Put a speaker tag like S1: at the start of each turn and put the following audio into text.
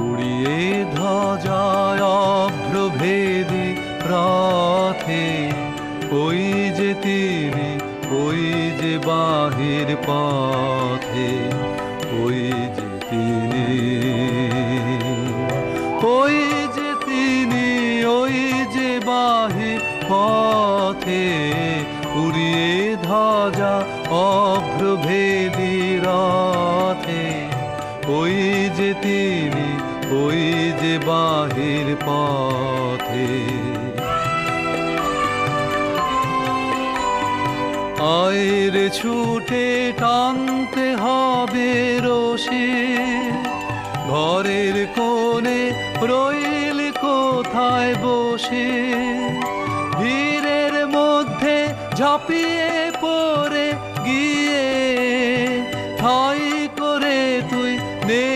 S1: উড়িয়ে ধ্বজায় অভ্রভেদী রথে, ওই যে তিনি, ওই যে বাহির পথে, ওই যে তিনি, ওই যে তিনি, ওই যে বাহির পথে, উড়িয়ে ধ্বজা অভ্রভেদী রথে, ওই যে তিনি, ওই যে বাহির পথে। আয়ের ছুটে টানতে হবে রশি, ঘরের কোণে রইল কোথায় বসে, ভিড়ের মধ্যে ঝাঁপিয়ে